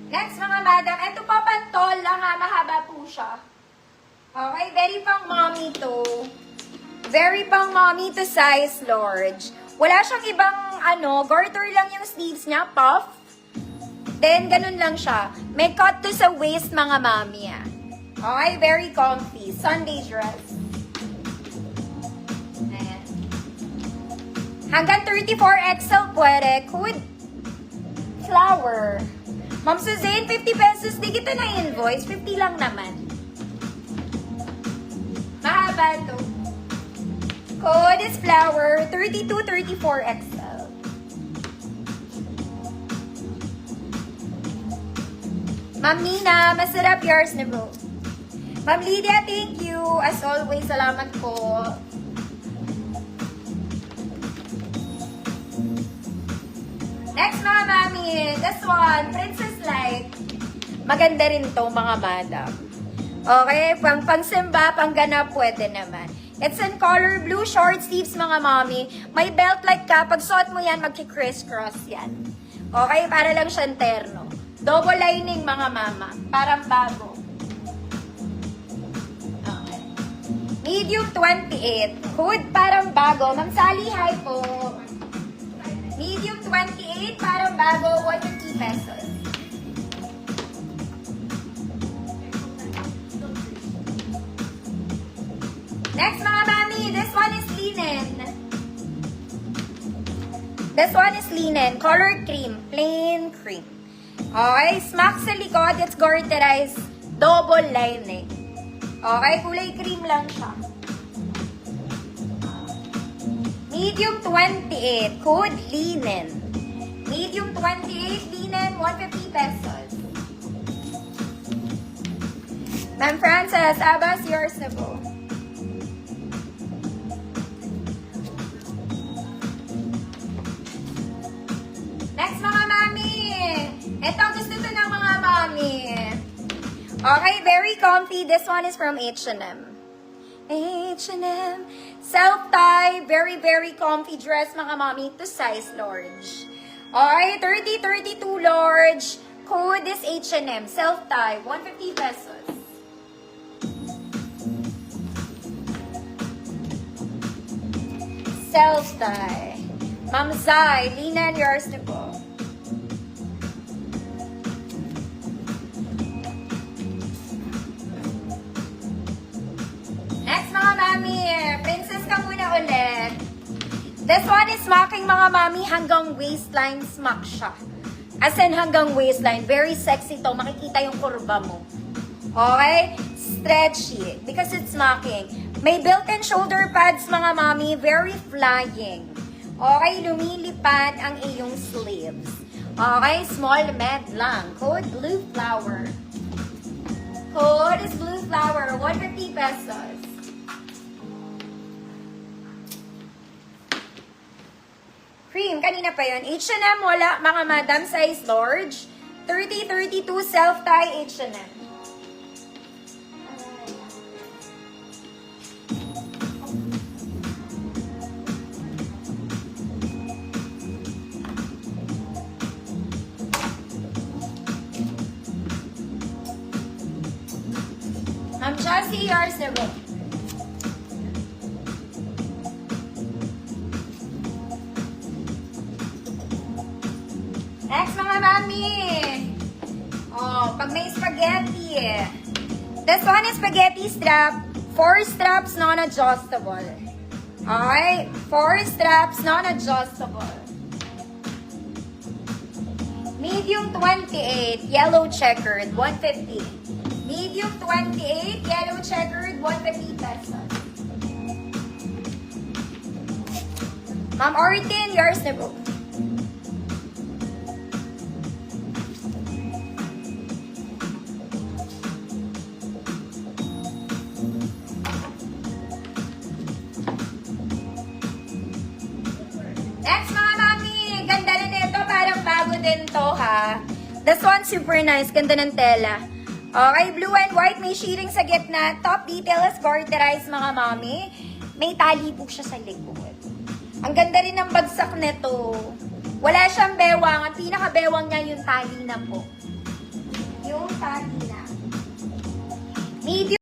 Next mga madam, ito pa pantol lang ha, mahaba po siya. Okay, very pang mommy to. Very pang mommy to size large. Wala siyang ibang garter lang yung sleeves niya, puff. Then, ganun lang siya. May cut to sa waist mga mami ah. Okay, very comfy. Sunday dress. Ayan. Hanggang 34XL pwede. Code flower. Ma'am Suzanne, 50 pesos. Di kita na invoice. 50 lang naman. Mahaba to. Code is flower. 32-34XL. Ma'am Nina, masarap yours na bro. Ma'am Lydia, thank you. As always, salamat po. Next mga mami, this one, Princess Light. Maganda rin to mga madam. Okay, pang-simba, pang-ganap, pwede naman. It's in color blue, short sleeves mga mami. May belt like ka, pag suot mo yan, magki-criss-cross yan. Okay, para lang siyang terno. Double lining mga mama, parang bago. Okay. Medium 28, hood parang bago. Ma'am Sally, hi po. Medium 28, parang bago, 150 pesos. Next mga mami, this one is linen. This one is linen, color cream, plain cream. Okay, smack sa likod, it's garterized, double lining. Okay, kulay cream lang siya. Medium 28, code linen. Medium 28, linen, 150 pesos. Ma'am Frances, Abbas, yours na po. Next mga mami. Ito, gusto to ng mga mami. Okay, very comfy. This one is from H&M. H&M. Self-tie. Very, very comfy dress, mga mami, to size large. Okay, 30-32 large. Code is H&M. Self-tie. 150 pesos. Self-tie. Ma'am Zai, Lina, yours na po. Next mga mami, princess ka muna ulit. This one is smocking mga mami, hanggang waistline smock siya. As in hanggang waistline, very sexy to, makikita yung kurba mo. Okay? Stretchy, because it's smocking. May built-in shoulder pads mga mami, very flying. Okay, lumilipad ang iyong sleeves. Okay, small med lang. Code blue flower. Code is blue flower, 150 pesos. Cream, kanina pa yun. H&M, wala mga madam, size large. 30-32 self-tie H&M. Ma'am Chelsea, yours na po. Next mga mami. Oh, pag may spaghetti. This one is spaghetti strap. 4 straps non-adjustable. Okay? 4 straps non-adjustable. Medium 28, yellow checkered, 150. Medium 28, yellow checkered, 150 pesos. Ma'am Ortin, yours na po. Next mga mami, ganda na nito, parang bago din to ha. This one super nice, ganda ng tela. Okay, blue and white, may shearing sa gitna. Top detail is garterized mga mami. May tali po siya sa likod. Ang ganda rin ng bagsak nito. Wala siyang bewang. Ang pinaka-bewang niya yung tali na po. yung tali na. Medium